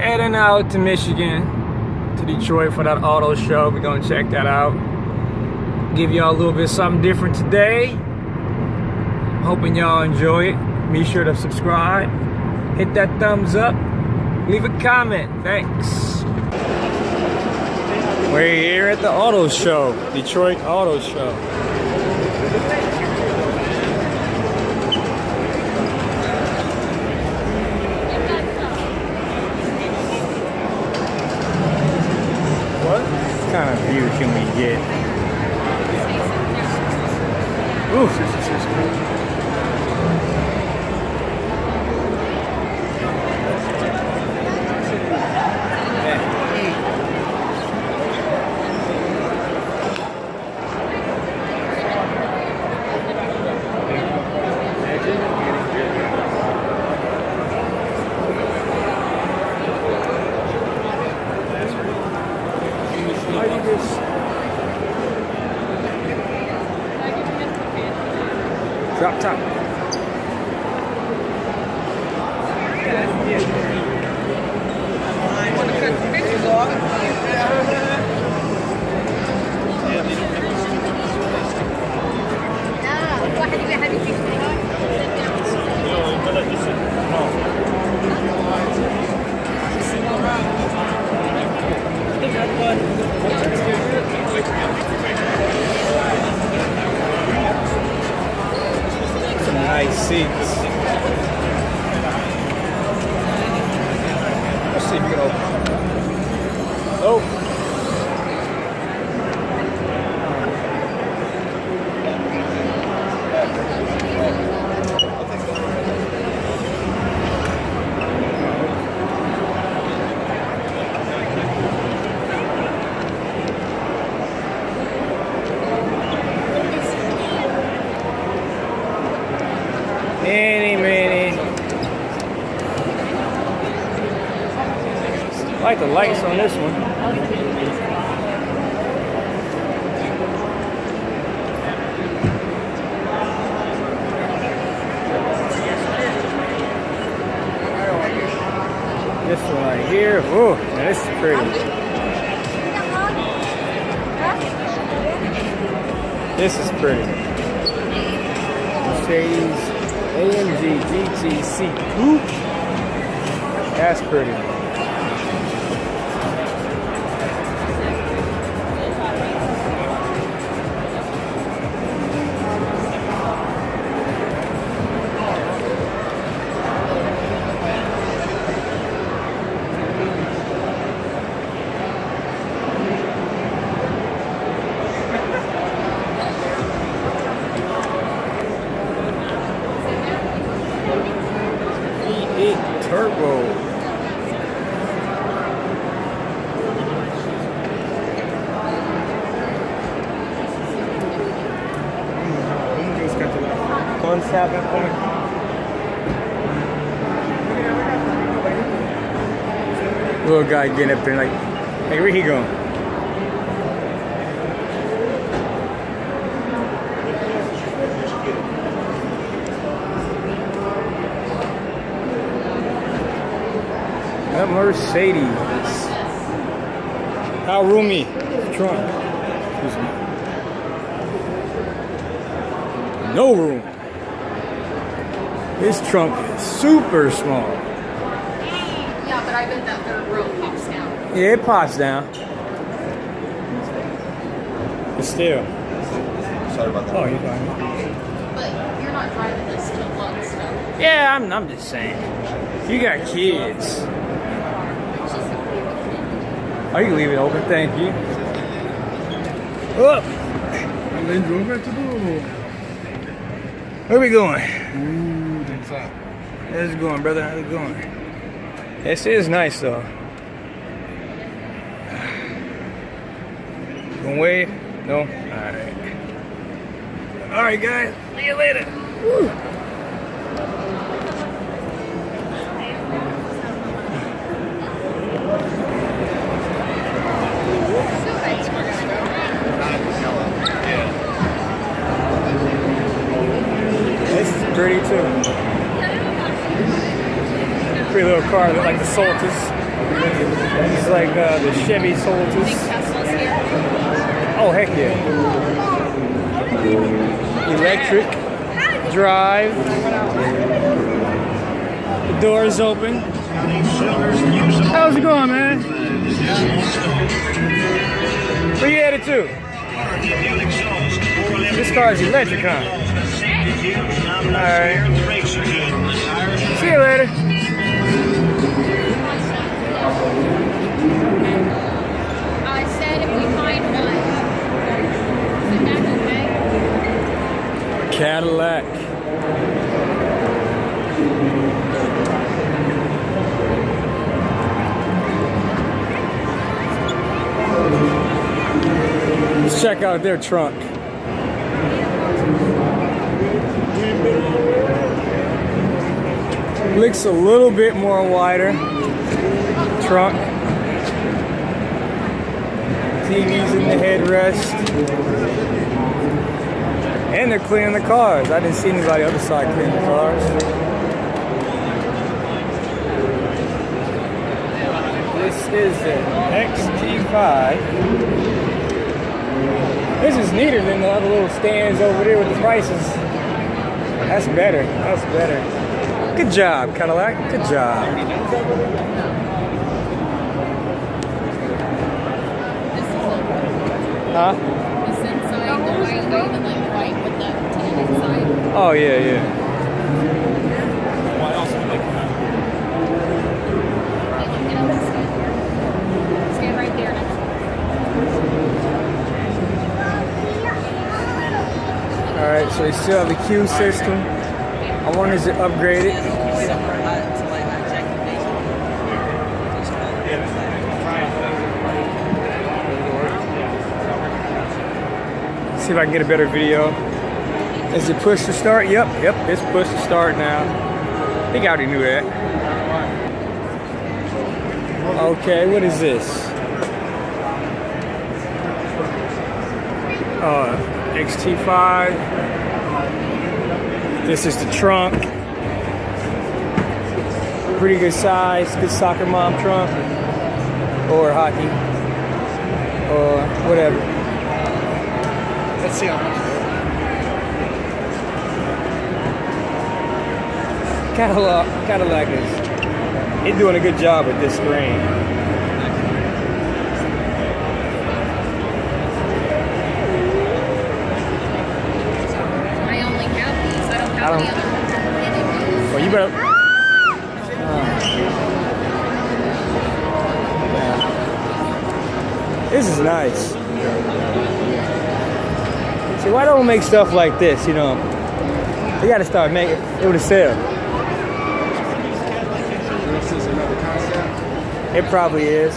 heading out to Michigan, to Detroit for that auto show. We're gonna check that out. Give y'all a little bit something different today. Hoping y'all enjoy it. Be sure to subscribe, hit that thumbs up, leave a comment. Thanks. We're here at the auto show, Detroit Auto Show. What kind of view can we get? Ooh. Drop top. Nice seats. Let's see if we can open. Oh. I like the lights on this one. This one right here. Whoa, this is pretty. This is pretty. Mercedes AMG GTC Coupe. That's pretty. Turbo. Little guy getting up there like, hey, where he going? That Mercedes. How roomy? Trunk. Excuse me. No room. This trunk is super small. Yeah, but I bet that third row pops down. Yeah, it pops down. But still. Sorry about that. Oh, you're fine. But you're not driving this to love stuff. Yeah, I'm just saying. You got kids. Oh, you can leave it open, thank you. Up. Where we going? How's it going, brother? How's it going? This is nice, though. Gonna wave? No? Alright. Alright, guys. See you later. Woo. pretty too. Pretty little car, look like the Solstice. It's like the Chevy Big Solstice. Tesla's here. Oh, heck yeah. Electric drive. The door's open. How's it going, man? Where you headed to? This car's electric, huh? Alright. See you later. I said if we find one. Is that okay? Cadillac. Let's check out their trunk. Looks a little bit more wider. Trunk. TV's in the headrest. And they're cleaning the cars. I didn't see anybody on the other side cleaning the cars. This is an XT5. This is neater than the other little stands over there with the prices. That's better. That's better. Good job, Cadillac. Good job. Huh? This inside, the white, even like the white with the tan inside. Oh, yeah, yeah. What else would they come out? Stand right there next to Alright, so they still have the Q system. I wonder is it upgraded? See if I can get a better video. Is it push to start? Yep, it's push to start now. I think I already knew that. Okay, what is this? XT5. This is the trunk. Pretty good size, good soccer mom trunk. Or hockey. Or whatever. Let's see how much. Cadillac is doing a good job with this screen. I only have these. I don't have any other ones. Well, you better. This is nice. See, why don't we make stuff like this? You know, they got to start making it with a sale. This is another concept. It probably is.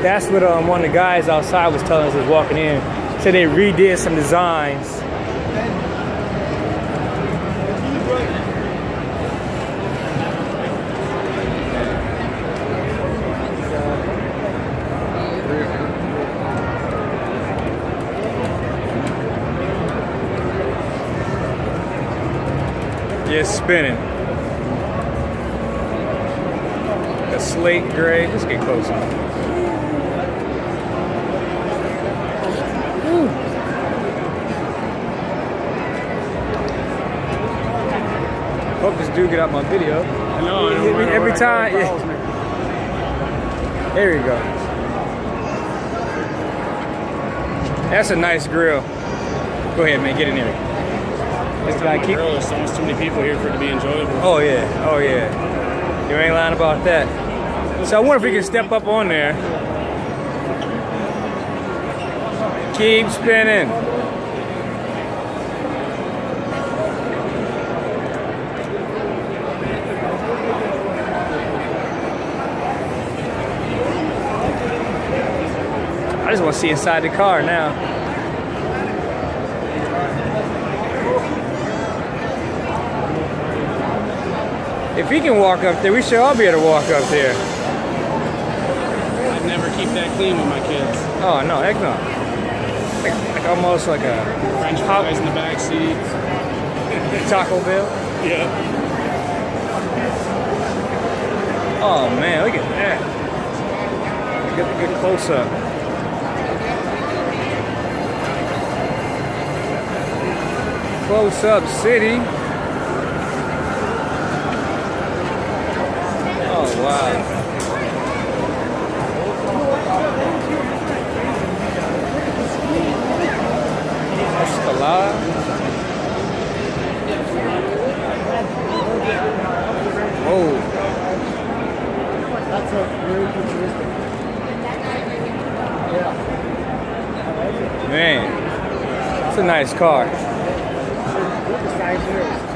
That's what one of the guys outside was telling us was walking in. Said they redid some designs. Yeah, it's spinning. A slate gray. Let's get closer. Woo. Hope this dude get out my video. I know. He hit me every time. Yeah. There you go. That's a nice grill. Go ahead, man. Get in there. This guy keep. There's almost too many people here for it to be enjoyable. Oh yeah. Oh yeah. You ain't lying about that. So I wonder if we can step up on there. Keep spinning. I just want to see inside the car now. If he can walk up there, we should all be able to walk up there. I'd never keep that clean with my kids. Oh no, heck no. Like almost like a French fries in the back seat. Taco Bell. Yeah. Oh man, look at that. Get a good close up. Close up city. Oh wow. Escalade. Oh. That's a very futuristic. Yeah. Man, it's a nice car. What the size here is.